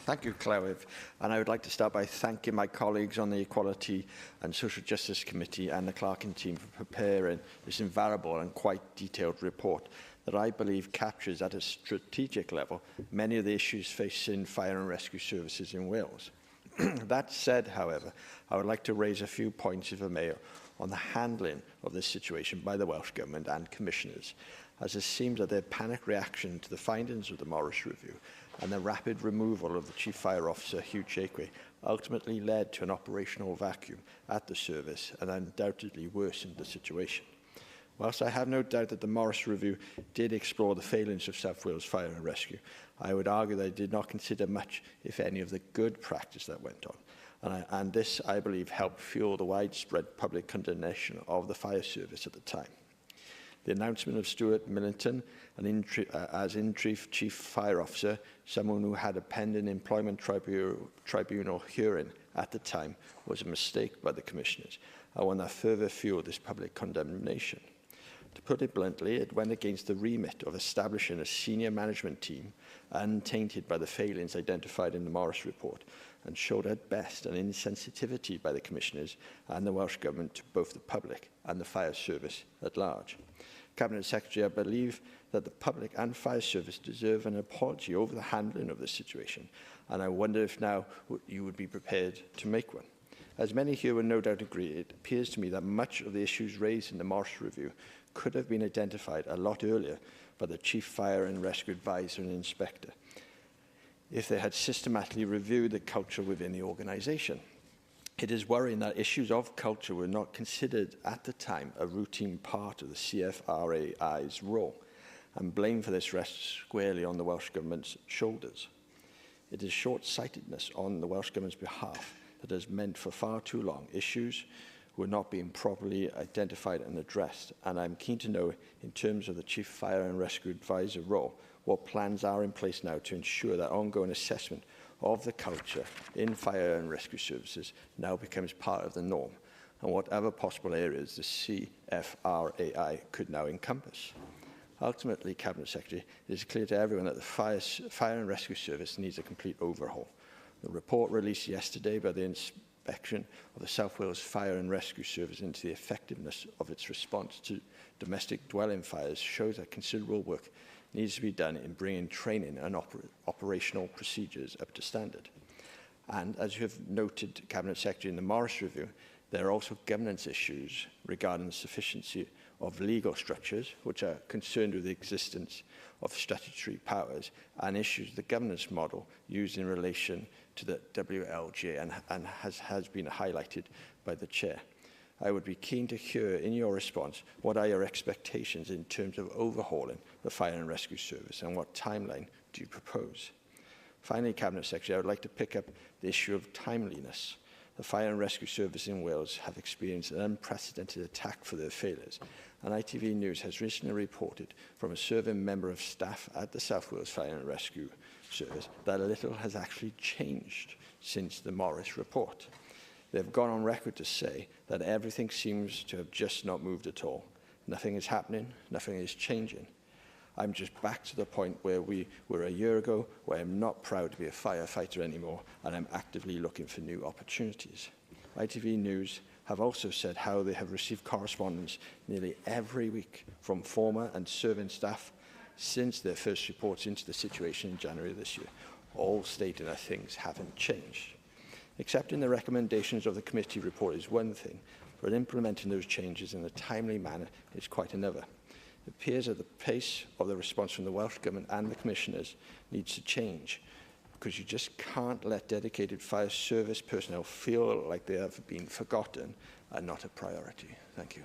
Thank you, Clywyd. And I would like to start by thanking my colleagues on the Equality and Social Justice Committee and the Clarkin team for preparing this invaluable and quite detailed report that I believe captures at a strategic level many of the issues facing fire and rescue services in Wales. That said, however, I would like to raise a few points, if I may, on the handling of this situation by the Welsh Government and Commissioners, as it seems that their panic reaction to the findings of the Morris Review and the rapid removal of the Chief Fire Officer, Hugh Jakeway, ultimately led to an operational vacuum at the service and undoubtedly worsened the situation. Whilst I have no doubt that the Morris Review did explore the failings of South Wales Fire and Rescue, I would argue that it did not consider much, if any, of the good practice that went on. And this, I believe, helped fuel the widespread public condemnation of the fire service at the time. The announcement of Stuart Millington as interim Chief Fire Officer, someone who had a pending employment tribunal hearing at the time, was a mistake by the Commissioners, and one that further fueled this public condemnation. To put it bluntly, it went against the remit of establishing a senior management team untainted by the failings identified in the Morris report, and showed at best an insensitivity by the Commissioners and the Welsh Government to both the public and the fire service at large. Cabinet Secretary, I believe that the public and fire service deserve an apology over the handling of this situation, and I wonder if now you would be prepared to make one. As many here will no doubt agree, it appears to me that much of the issues raised in the Morris Review could have been identified a lot earlier by the Chief Fire and Rescue Advisor and Inspector if they had systematically reviewed the culture within the organisation. It is worrying that issues of culture were not considered at the time a routine part of the CFRAI's role, and blame for this rests squarely on the Welsh Government's shoulders. It is short-sightedness on the Welsh Government's behalf that has meant for far too long issues were not being properly identified and addressed, and I'm keen to know, in terms of the Chief Fire and Rescue Advisor role, what plans are in place now to ensure that ongoing assessment of the culture in fire and rescue services now becomes part of the norm, and what other possible areas the CFRAI could now encompass. Ultimately, Cabinet Secretary, it is clear to everyone that the fire and rescue service needs a complete overhaul. The report released yesterday by the inspection of the South Wales Fire and Rescue Service into the effectiveness of its response to domestic dwelling fires shows that considerable work needs to be done in bringing training and operational procedures up to standard. And as you have noted, Cabinet Secretary, in the Morris Review, there are also governance issues regarding the sufficiency of legal structures, which are concerned with the existence of statutory powers, and issues the governance model used in relation to the WLGA and has been highlighted by the Chair. I would be keen to hear in your response what are your expectations in terms of overhauling the Fire and Rescue Service, and what timeline do you propose? Finally, Cabinet Secretary, I would like to pick up the issue of timeliness. The Fire and Rescue Service in Wales have experienced an unprecedented attack for their failures, and ITV News has recently reported from a serving member of staff at the South Wales Fire and Rescue Service that little has actually changed since the Morris report. They've gone on record to say that everything seems to have just not moved at all. Nothing is happening, nothing is changing. I'm just back to the point where we were a year ago, where I'm not proud to be a firefighter anymore, and I'm actively looking for new opportunities. ITV News have also said how they have received correspondence nearly every week from former and serving staff since their first reports into the situation in January this year, all stating that things haven't changed. Accepting the recommendations of the committee report is one thing, but implementing those changes in a timely manner is quite another. It appears that the pace of the response from the Welsh Government and the Commissioners needs to change, because you just can't let dedicated fire service personnel feel like they have been forgotten and not a priority. Thank you.